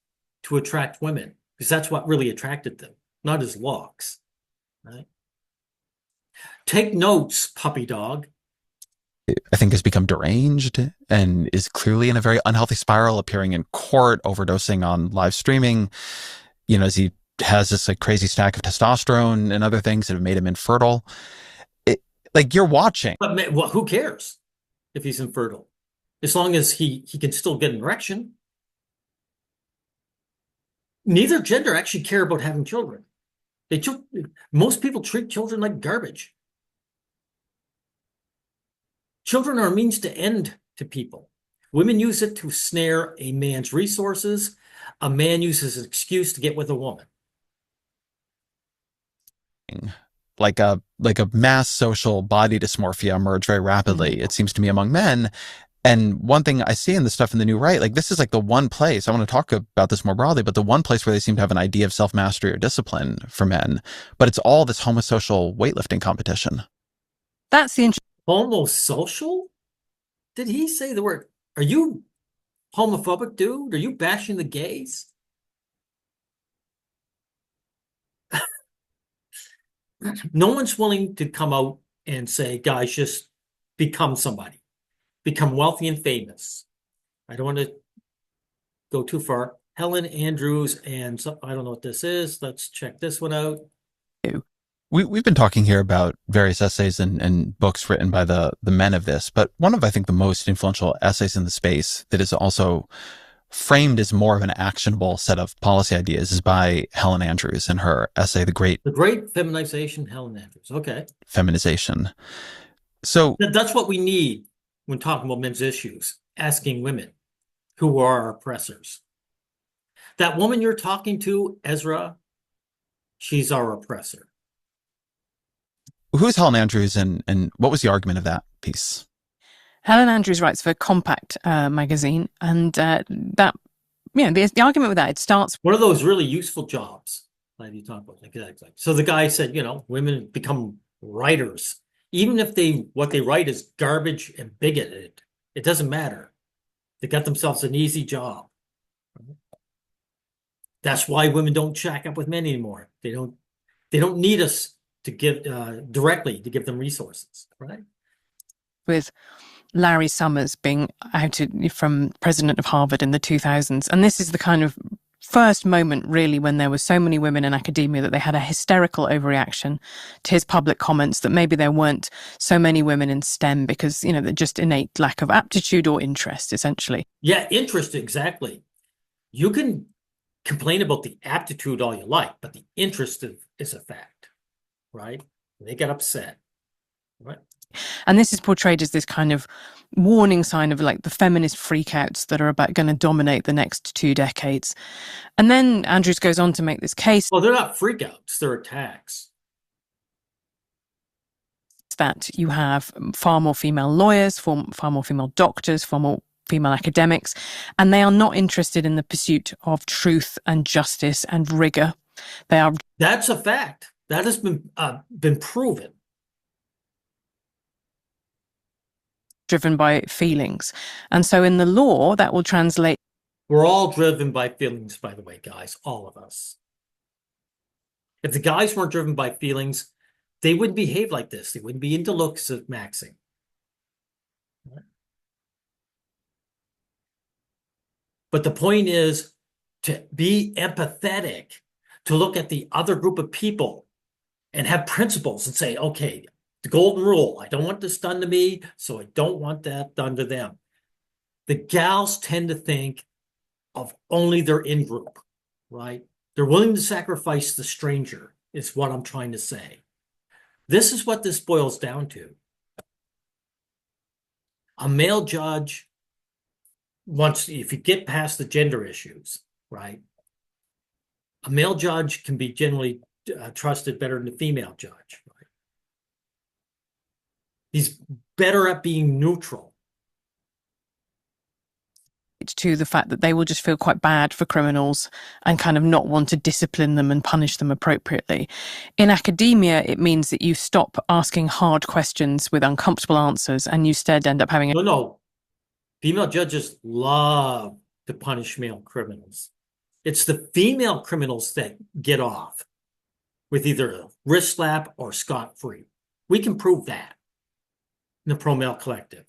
to attract women because that's what really attracted them, not his looks, right? Take notes, puppy dog. I think has become deranged and is clearly in a very unhealthy spiral, appearing in court, overdosing on live streaming, as he has this like crazy stack of testosterone and other things that have made him infertile. Like you're watching. But well, who cares if he's infertile? As long as he can still get an erection. Neither gender actually care about having children. Most people treat children like garbage. Children are a means to end to people. Women use it to snare a man's resources. A man uses an excuse to get with a woman. Like a mass social body dysmorphia emerge very rapidly, it seems to me, among men. And one thing I see in the stuff in the New Right, like this is like the one place, I want to talk about this more broadly, but the one place where they seem to have an idea of self-mastery or discipline for men, but it's all this homosocial weightlifting competition. That's the interesting. Homosocial? Did he say the word? Are you homophobic, dude? Are you bashing the gays? No one's willing to come out and say, guys, just become somebody. Become wealthy and famous. I don't want to go too far. Helen Andrews and I don't know what this is. Let's check this one out. We've been talking here about various essays and books written by the men of this, but one of, I think, the most influential essays in the space that is also framed as more of an actionable set of policy ideas is by Helen Andrews in her essay, The Great Feminization, Helen Andrews. Okay. Feminization. So that's what we need when talking about men's issues, asking women who are our oppressors. That woman you're talking to, Ezra, she's our oppressor. Who's Helen Andrews and what was the argument of that piece? Helen Andrews writes for Compact magazine, and the argument with that, it starts one of those really useful jobs that you talk about. Exactly. So the guy said, women become writers, even if what they write is garbage and bigoted. It doesn't matter. They got themselves an easy job. That's why women don't shack up with men anymore. They don't need us to give directly to give them resources, right? With Larry Summers being outed from president of Harvard in the 2000s. And this is the kind of first moment, really, when there were so many women in academia that they had a hysterical overreaction to his public comments that maybe there weren't so many women in STEM because, they're just innate lack of aptitude or interest, essentially. Yeah, interest, exactly. You can complain about the aptitude all you like, but the interest is a fact, right? They get upset, right? And this is portrayed as this kind of warning sign of like the feminist freakouts that are going to dominate the next 2 decades. And then Andrews goes on to make this case. Well, they're not freakouts, they're attacks. That you have far more female lawyers, far more female doctors, far more female academics, and they are not interested in the pursuit of truth and justice and rigor. That's a fact. That has been proven. Driven by feelings. And so in the law, that will translate. We're all driven by feelings, by the way, guys, all of us. If the guys weren't driven by feelings, they wouldn't behave like this. They wouldn't be into looks of maxing. But the point is to be empathetic, to look at the other group of people and have principles and say, okay, the golden rule, I don't want this done to me, so I don't want that done to them. The gals tend to think of only their in-group, right? They're willing to sacrifice the stranger, is what I'm trying to say. This is what this boils down to. A male judge, if you get past the gender issues, right? A male judge can be generally trusted better than a female judge, right? He's better at being neutral. To the fact that they will just feel quite bad for criminals and kind of not want to discipline them and punish them appropriately. In academia, it means that you stop asking hard questions with uncomfortable answers and you instead end up having No. Female judges love to punish male criminals. It's the female criminals that get off with either a wrist slap or scot-free. We can prove that in the pro-male collective.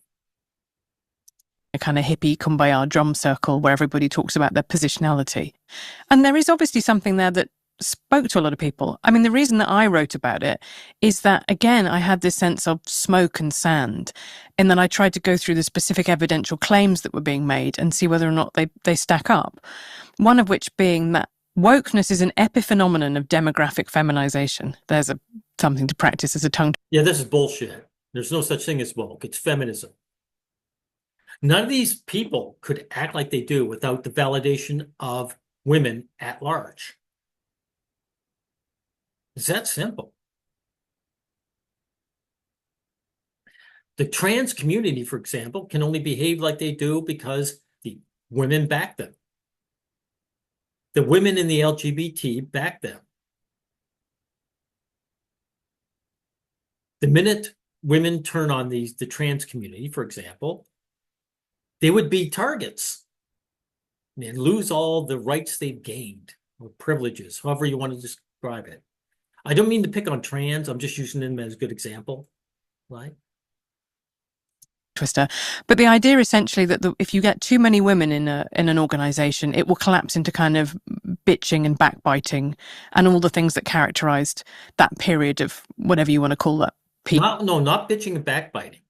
A kind of hippie kumbaya drum circle where everybody talks about their positionality. And there is obviously something there that spoke to a lot of people. I mean, the reason that I wrote about it is that, again, I had this sense of smoke and sand. And then I tried to go through the specific evidential claims that were being made and see whether or not they stack up. One of which being that wokeness is an epiphenomenon of demographic feminization. There's something to practice as a tongue. Yeah, this is bullshit. There's no such thing as woke. It's feminism. None of these people could act like they do without the validation of women at large. It's that simple. The trans community, for example, can only behave like they do because the women back them. The women in the LGBT back them. The minute women turn on the trans community, for example, they would be targets and lose all the rights they've gained or privileges, however you want to describe it. I don't mean to pick on trans. I'm just using them as a good example, right? Twister. But the idea essentially that if you get too many women in an organization, it will collapse into kind of bitching and backbiting and all the things that characterized that period of whatever you want to call that. Not bitching and backbiting.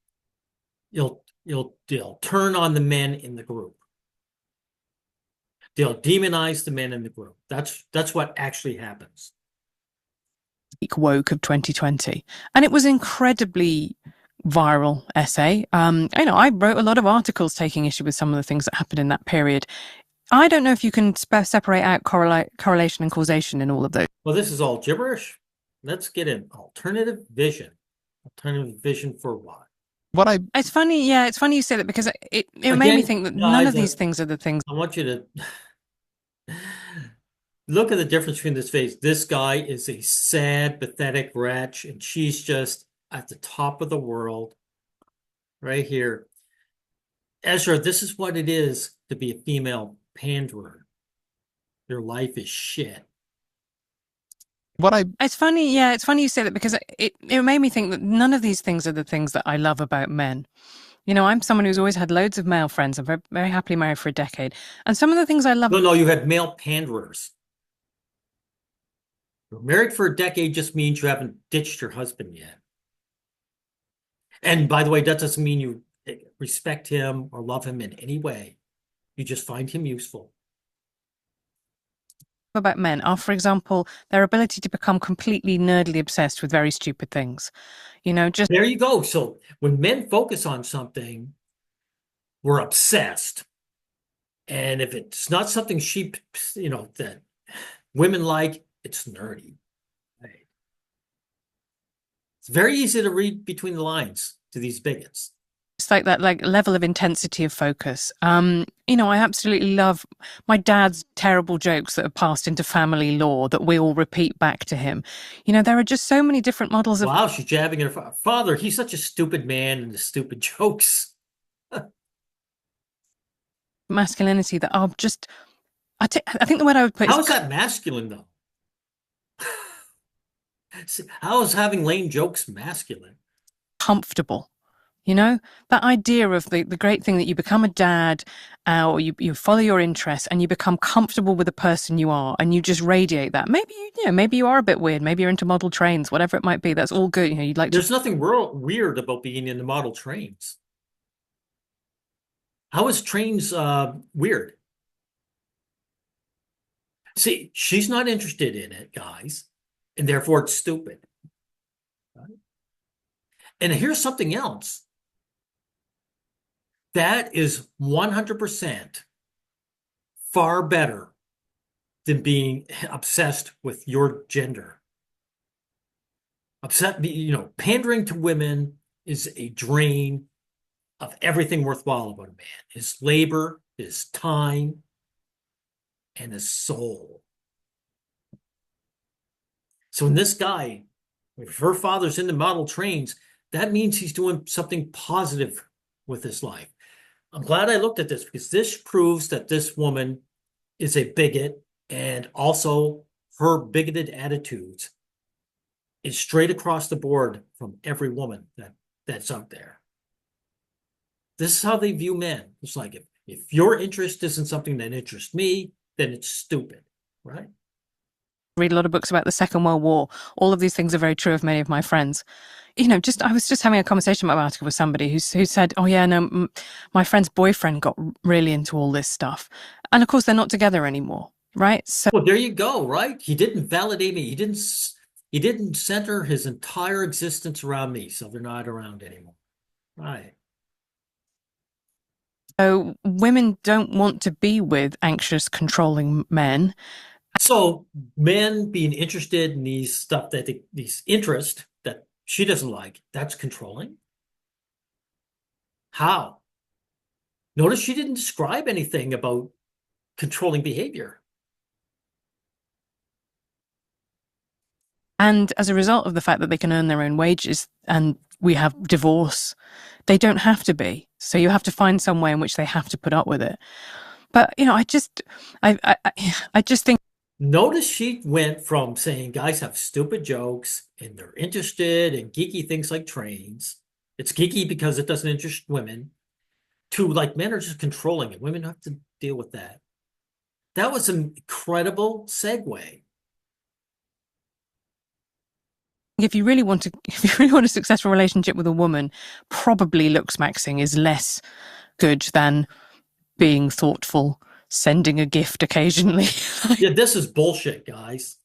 They'll turn on the men in the group. They'll demonize the men in the group. That's what actually happens. Woke of 2020, and it was incredibly viral essay. I wrote a lot of articles taking issue with some of the things that happened in that period. I don't know if you can separate out correlation and causation in all of those. Well, this is all gibberish. Let's get an alternative vision. Alternative vision for what? It's funny you say that, because it made me think that none of these things are the things. I want you to look at the difference between this face. This guy is a sad, pathetic wretch, and she's just at the top of the world right here. Ezra, this is what it is to be a female panderer. Your life is shit. It's funny you say that, because it made me think that none of these things are the things that I love about men. You know, I'm someone who's always had loads of male friends. I'm very, very happily married for a decade. And some of the things I love... No, you had male panderers. You're married for a decade just means you haven't ditched your husband yet. And by the way, that doesn't mean you respect him or love him in any way. You just find him useful. About men are, for example, their ability to become completely nerdily obsessed with very stupid things. You know, just... There you go. So when men focus on something, we're obsessed. And if it's not something that women like, it's nerdy. Right? It's very easy to read between the lines to these bigots. It's like that level of intensity of focus. I absolutely love my dad's terrible jokes that are passed into family lore that we all repeat back to him. You know, there are just so many different models of... Wow, she's jabbing at her father. He's such a stupid man and his stupid jokes. Masculinity that are just... I think the word I would put... How is that masculine, though? How is having lame jokes masculine? Comfortable. You know, that idea of the great thing that you become a dad, or you follow your interests and you become comfortable with the person you are and you just radiate that. Maybe you are a bit weird. Maybe you're into model trains, whatever it might be. That's all good. You know, you'd like There's nothing weird about being into model trains. How is trains weird? See, she's not interested in it, guys, and therefore it's stupid. Right? And here's something else. That is 100% far better than being obsessed with your gender. Pandering to women is a drain of everything worthwhile about a man. His labor, his time, and his soul. So when this guy, if her father's into model trains, that means he's doing something positive with his life. I'm glad I looked at this, because this proves that this woman is a bigot, and also her bigoted attitudes is straight across the board from every woman that's out there. This is how they view men. It's like if your interest isn't something that interests me, then it's stupid, right? Read a lot of books about the Second World War. All of these things are very true of many of my friends. I was just having a conversation about it with somebody who said, "Oh yeah, no, my friend's boyfriend got really into all this stuff," and of course they're not together anymore, right? So Well, there you go, right? He didn't validate me. He didn't center his entire existence around me, so they're not around anymore. Right. So women don't want to be with anxious, controlling men. So men being interested in these stuff these interest that she doesn't like, that's controlling. How? Notice she didn't describe anything about controlling behavior. And as a result of the fact that they can earn their own wages and we have divorce, they don't have to be. So you have to find some way in which they have to put up with it. But, I just think. Notice she went from saying guys have stupid jokes and they're interested in geeky things like trains. It's geeky because it doesn't interest women, to like men are just controlling it. Women have to deal with that. That was an incredible segue. If you really want a successful relationship with a woman, probably looks maxing is less good than being thoughtful, sending a gift occasionally. Yeah, this is bullshit, guys.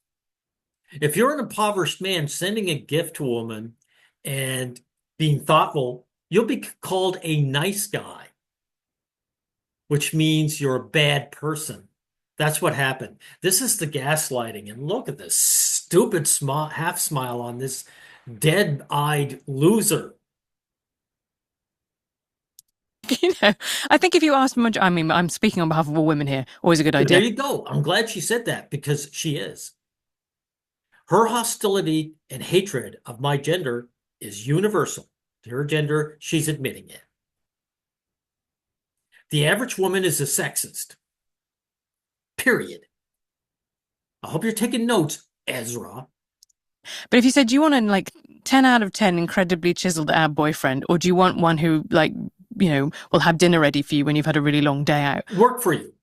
If you're an impoverished man sending a gift to a woman and being thoughtful, you'll be called a nice guy, which means you're a bad person. That's what happened. This is the gaslighting. And look at this stupid half smile on this dead-eyed loser. I think if you ask much, I mean, I'm speaking on behalf of all women here, always a good idea. There you go. I'm glad she said that because she is. Her hostility and hatred of my gender is universal. To her gender, she's admitting it. The average woman is a sexist. Period. I hope you're taking notes, Ezra. But if you said, do you want a 10 out of 10 incredibly chiseled ab boyfriend, or do you want one who will have dinner ready for you when you've had a really long day out? Work for you.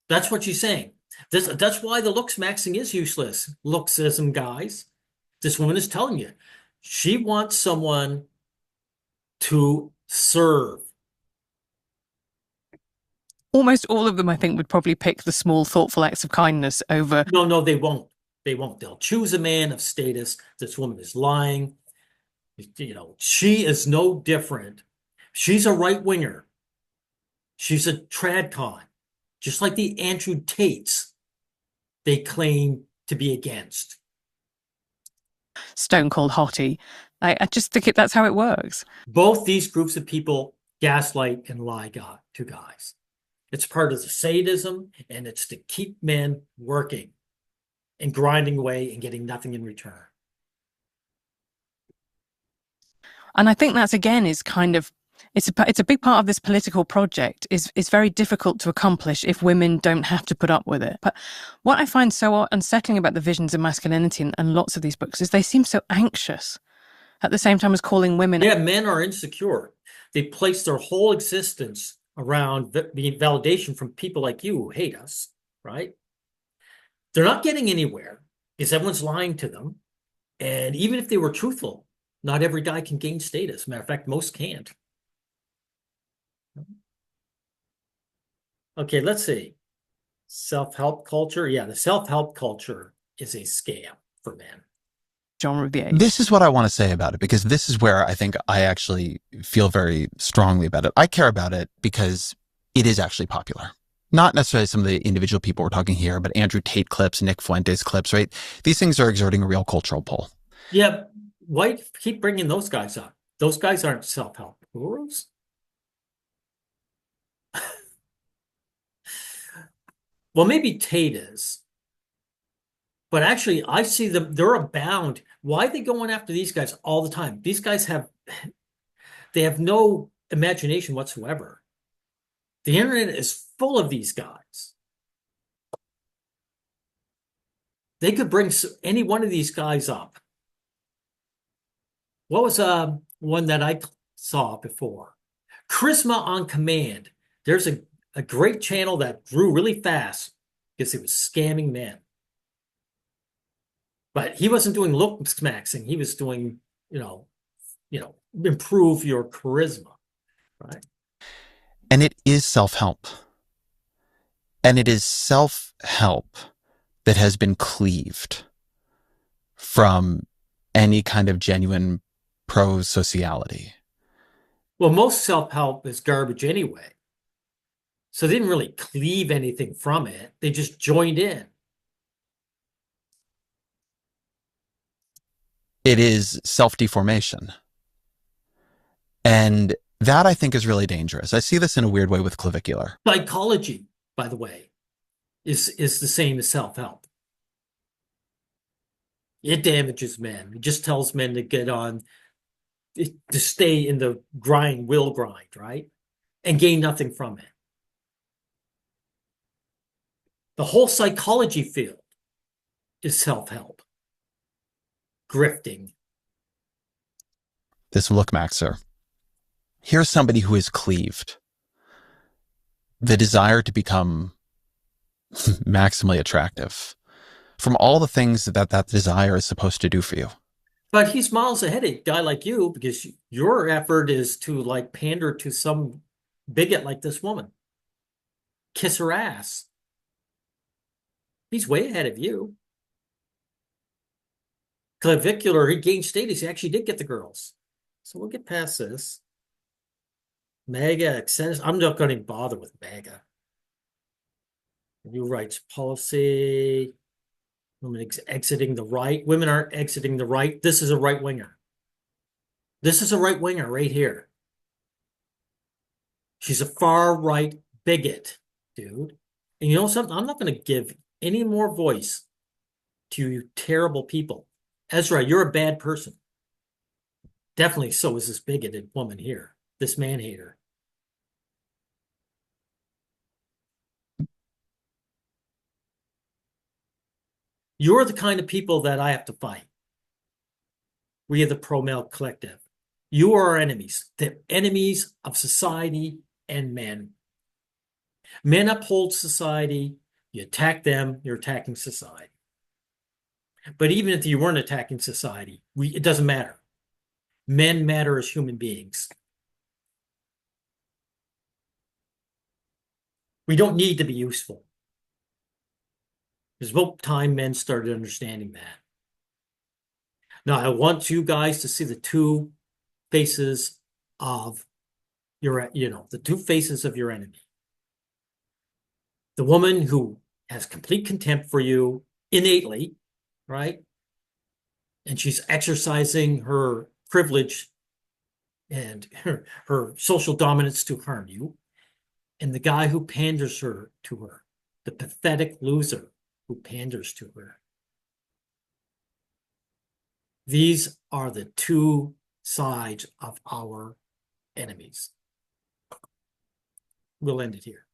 That's what she's saying. That's why the looks maxing is useless. Looksism, guys. This woman is telling you. She wants someone to serve. Almost all of them, I think, would probably pick the small, thoughtful acts of kindness over. No, they won't. They won't. They'll choose a man of status. This woman is lying. She is no different. She's a right winger. She's a tradcon, just like the Andrew Tates they claim to be against. Stone cold hottie. I just think that's how it works. Both these groups of people gaslight and lie to guys. It's part of the sadism, and it's to keep men working and grinding away and getting nothing in return. And I think that's, again, is kind of, it's a big part of this political project is very difficult to accomplish if women don't have to put up with it. But what I find so unsettling about the visions of masculinity and lots of these books is they seem so anxious at the same time as calling women. Yeah, men are insecure. They place their whole existence around being validation from people like you who hate us, right? They're not getting anywhere because everyone's lying to them. And even if they were truthful, not every guy can gain status. Matter of fact, most can't. Okay, let's see. Self-help culture. Yeah, the self-help culture is a scam for men. Genre of the age. This is what I want to say about it, because this is where I think I actually feel very strongly about it. I care about it because it is actually popular. Not necessarily some of the individual people we're talking here, but Andrew Tate clips, Nick Fuentes clips, right? These things are exerting a real cultural pull. Yeah, why keep bringing those guys up? Those guys aren't self-help gurus. Well, maybe Tate is. But actually, I see them, they're abound. Why are they going after these guys all the time? These guys they have no imagination whatsoever. The internet is full of these guys. They could bring any one of these guys up What was one that I saw before? Charisma on Command. There's a great channel that grew really fast because it was scamming men. But he wasn't doing look maxing. He was doing, improve your charisma, right? And it is self-help. And it is self-help that has been cleaved from any kind of genuine pro-sociality. Well, most self-help is garbage anyway. So they didn't really cleave anything from it. They just joined in. It is self-deformation. And that, I think, is really dangerous. I see this in a weird way with clavicular. Psychology, by the way, is the same as self-help. It damages men. It just tells men to get on, to stay in the will grind, right? And gain nothing from it. The whole psychology field is self-help. Grifting. This look maxer. Here's somebody who is cleaved. The desire to become maximally attractive from all the things that desire is supposed to do for you. But he's miles ahead of a guy like you because your effort is to like pander to some bigot like this woman. Kiss her ass. He's way ahead of you. Clavicular, he gained status. He actually did get the girls. So we'll get past this. MAGA, I'm not going to bother with MAGA. New rights policy. Women exiting the right. Women aren't exiting the right. This is a right winger. This is a right winger right here. She's a far right bigot, dude. And you know something? I'm not going to give any more voice to you terrible people. Ezra, you're a bad person. Definitely so is this bigoted woman here, this man hater. You're the kind of people that I have to fight. We are the pro-male collective. You are our enemies, the enemies of society and men. Men uphold society. You attack them, you're attacking society. But even if you weren't attacking society, it doesn't matter. Men matter as human beings. We don't need to be useful. There's about time men started understanding that. Now, I want you guys to see the two faces of the two faces of your enemy. The woman who has complete contempt for you innately, right? And she's exercising her privilege and her social dominance to harm you. And the guy who panders to her, the pathetic loser who panders to her. These are the two sides of our enemies. We'll end it here.